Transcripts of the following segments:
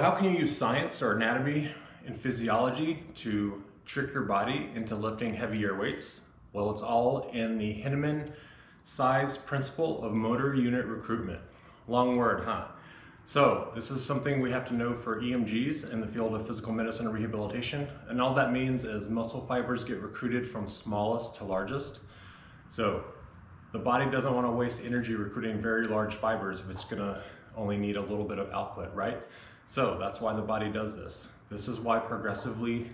How can you use science or anatomy and physiology to trick your body into lifting heavier weights? Well, it's all in the Henneman size principle of motor unit recruitment. Long word, huh? So this is something we have to know for EMGs in the field of physical medicine and rehabilitation. And all that means is muscle fibers get recruited from smallest to largest. So the body doesn't want to waste energy recruiting very large fibers if it's gonna only need a little bit of output, right? So that's why the body does this. This is why progressively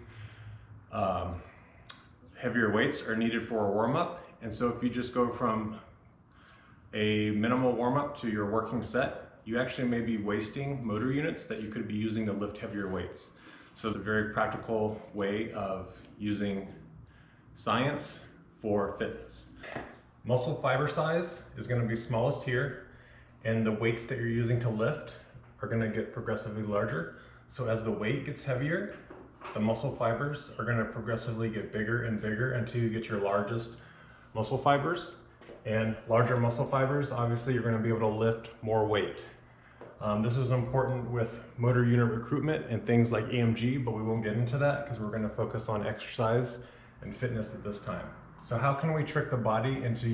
heavier weights are needed for a warm-up. And so if you just go from a minimal warm-up to your working set, you actually may be wasting motor units that you could be using to lift heavier weights. So it's a very practical way of using science for fitness. Muscle fiber size is going to be smallest here, and the weights that you're using to lift are going to get progressively larger. So as the weight gets heavier, the muscle fibers are going to progressively get bigger and bigger until you get your largest muscle fibers. And larger muscle fibers, obviously you're going to be able to lift more weight. This is important with motor unit recruitment and things like EMG, but we won't get into that because we're going to focus on exercise and fitness at this time. So how can we trick the body into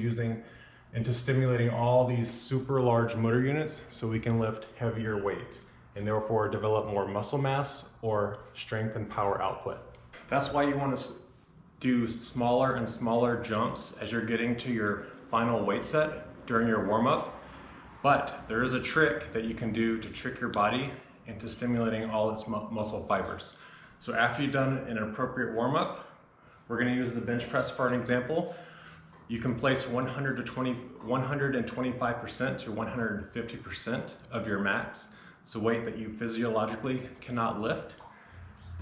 stimulating all these super large motor units so we can lift heavier weight and therefore develop more muscle mass or strength and power output? That's why you want to do smaller and smaller jumps as you're getting to your final weight set during your warm-up. But there is a trick that you can do to trick your body into stimulating all its muscle fibers. So after you've done an appropriate warm-up, we're going to use the bench press for an example. You can place 125% to 150% of your max. It's a weight that you physiologically cannot lift.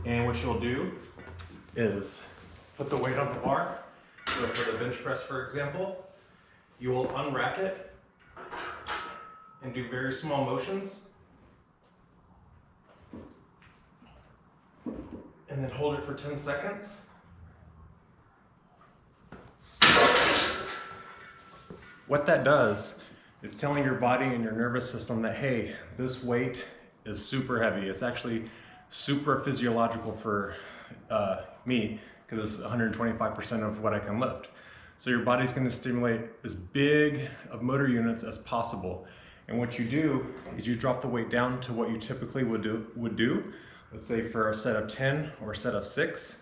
And what you'll do is put the weight on the bar. So for the bench press, for example, you will unrack it and do very small motions. And then hold it for 10 seconds. What that does is telling your body and your nervous system that, hey, this weight is super heavy. It's actually super physiological for me because it's 125% of what I can lift. So your body's going to stimulate as big of motor units as possible. And what you do is you drop the weight down to what you typically would do. Let's say for a set of 10 or a set of 6.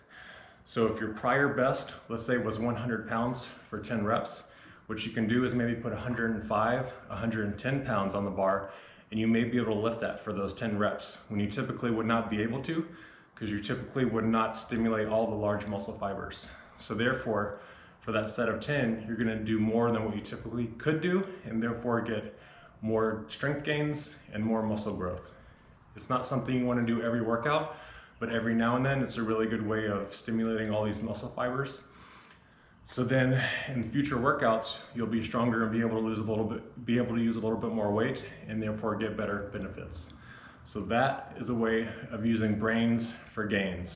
So if your prior best, let's say, was 100 pounds for 10 reps, what you can do is maybe put 105, 110 pounds on the bar, and you may be able to lift that for those 10 reps when you typically would not be able to, because you typically would not stimulate all the large muscle fibers. So therefore, for that set of 10, you're gonna do more than what you typically could do, and therefore get more strength gains and more muscle growth. It's not something you wanna do every workout, but every now and then, it's a really good way of stimulating all these muscle fibers. So then in future workouts, you'll be stronger and be able to use a little bit more weight and therefore get better benefits. So that is a way of using brains for gains.